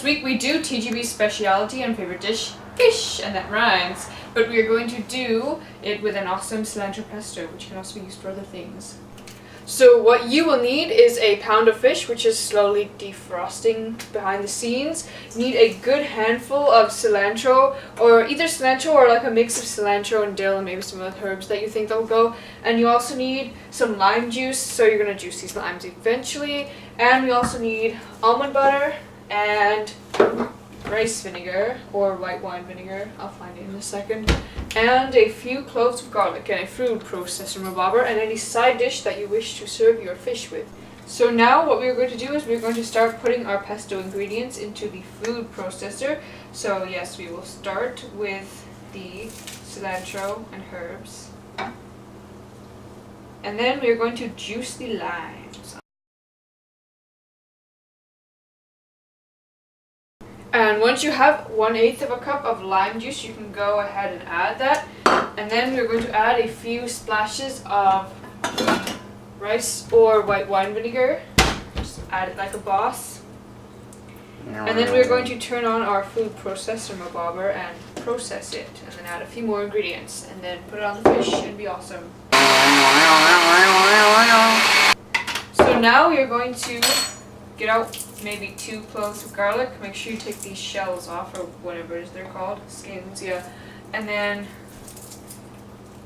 week we do TGB's speciality and favorite dish, fish, and that rhymes. But we are going to do it with an awesome cilantro pesto, which can also be used for other things. So what you will need is a pound of fish, which is slowly defrosting behind the scenes. You need a good handful of cilantro, or either cilantro or like a mix of cilantro and dill and maybe some other herbs that you think they'll go. And you also need some lime juice, so you're going to juice these limes eventually. And we also need almond butter and rice vinegar or white wine vinegar, I'll find it in a second, and a few cloves of garlic and a food processor rebobber and any side dish that you wish to serve your fish with. So now what we're going to do is we're going to start putting our pesto ingredients into the food processor. So yes, we will start with the cilantro and herbs, and then we're going to juice the limes. And once you have 1/8 of a cup of lime juice, you can go ahead and add that. And then we're going to add a few splashes of rice or white wine vinegar. Just add it like a boss. And then we're going to turn on our food processor rebobber and process it. And then add a few more ingredients. And then put it on the fish and be awesome. So now we're going to get out maybe 2 cloves of garlic. Make sure you take these shells off, or whatever it is they're called, skins, yeah. And then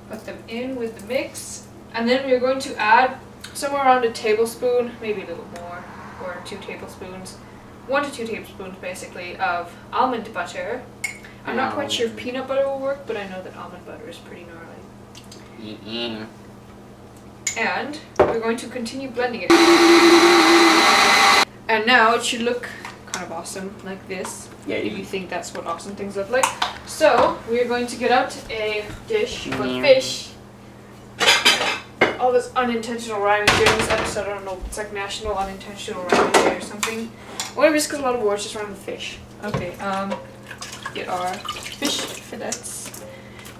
put them in with the mix. And then we're going to add somewhere around a tablespoon, maybe a little more, or 2 tablespoons, 1 to 2 tablespoons basically, of almond butter. I'm not quite sure if peanut butter will work, but I know that almond butter is pretty gnarly. And we're going to continue blending it. And now it should look kind of awesome like this, if you think that's what awesome things look like. So we're going to get out a dish for fish. All this unintentional rhyming during this episode, I don't know, it's like National Unintentional Rhyming Day or something. Whatever, just because a lot of words just rhyme with fish. Okay, get our fish fillets.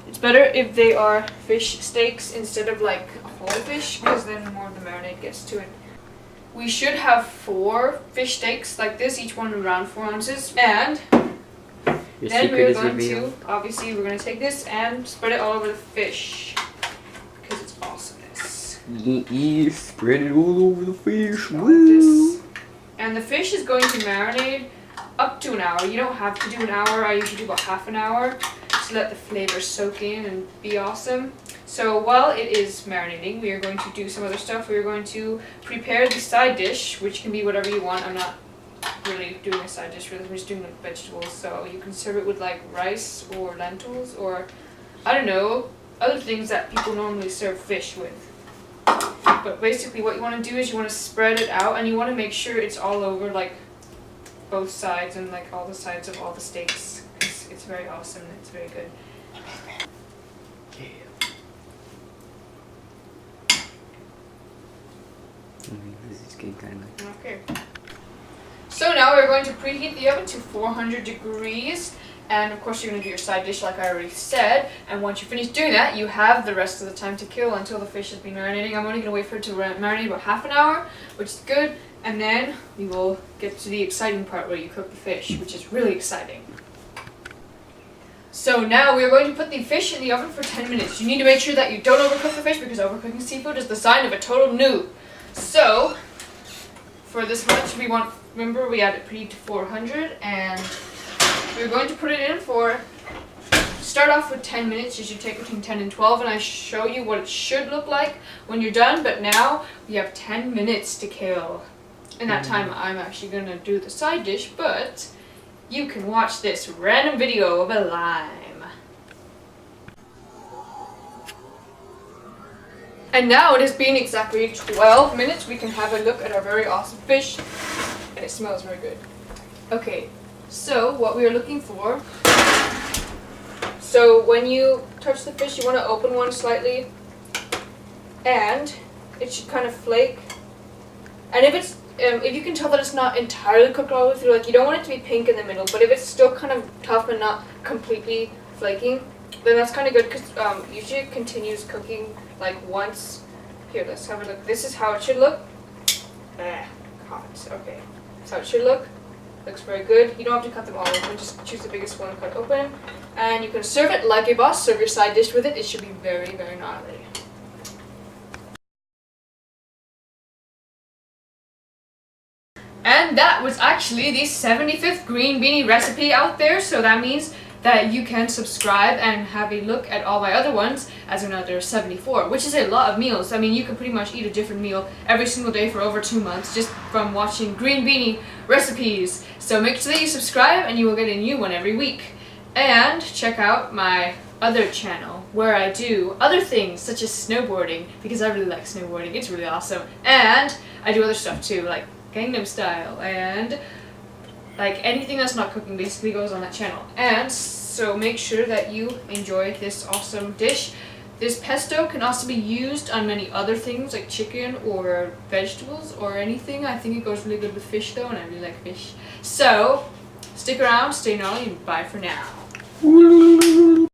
It's better if they are fish steaks instead of like a whole fish, because then more of the marinade gets to it. We should have 4 fish steaks like this, each one around 4 ounces. And then we're going to, obviously we're going to take this and spread it all over the fish, because it's awesomeness. Yeah, spread it all over the fish. Woo. And the fish is going to marinate up to an hour. You don't have to do an hour, I usually do about half an hour to let the flavors soak in and be awesome. So while it is marinating, we are going to do some other stuff. We are going to prepare the side dish, which can be whatever you want. I'm not really doing a side dish for this, I'm just doing like vegetables. So you can serve it with like rice or lentils or, I don't know, other things that people normally serve fish with. But basically what you want to do is you want to spread it out, and you want to make sure it's all over like both sides and like all the sides of all the steaks. It's very awesome and it's very good. This is getting kind of like... Okay. So now we're going to preheat the oven to 400 degrees. And of course you're going to do your side dish like I already said. And once you finish doing that, you have the rest of the time to kill until the fish has been marinating. I'm only going to wait for it to marinate about half an hour, which is good. And then we will get to the exciting part where you cook the fish, which is really exciting. So now we're going to put the fish in the oven for 10 minutes. You need to make sure that you don't overcook the fish, because overcooking seafood is the sign of a total noob. So, for this much, remember we had it preheat to 400, and we're going to put it in for, start off with 10 minutes. You should take between 10 and 12, and I show you what it should look like when you're done, but now we have 10 minutes to kill. In that time, I'm actually going to do the side dish, but you can watch this random video of a lime. And now it has been exactly 12 minutes. We can have a look at our very awesome fish. And it smells very good. Okay, so what we are looking for. So when you touch the fish, you want to open one slightly. And it should kind of flake. And if you can tell that it's not entirely cooked all the way through, like you don't want it to be pink in the middle, but if it's still kind of tough and not completely flaking, then that's kind of good, because usually it continues cooking like once. Here, let's have a look. This is how it should look. Hot. Okay, that's how it should look. Looks very good. You don't have to cut them all open, just choose the biggest one, cut open. And you can serve it like a boss, serve your side dish with it. It should be very, very gnarly. And that was actually the 75th Green Beanie recipe out there, so that means that you can subscribe and have a look at all my other ones, as in there are 74, which is a lot of meals. I mean, you can pretty much eat a different meal every single day for over 2 months just from watching Green Beanie recipes. So make sure that you subscribe and you will get a new one every week. And check out my other channel where I do other things such as snowboarding, because I really like snowboarding. It's really awesome. And I do other stuff too, like Gangnam Style, and like anything that's not cooking basically goes on that channel. And so make sure that you enjoy this awesome dish. This pesto can also be used on many other things like chicken or vegetables or anything. I think it goes really good with fish though, and I really like fish. So stick around, stay gnarly, and bye for now.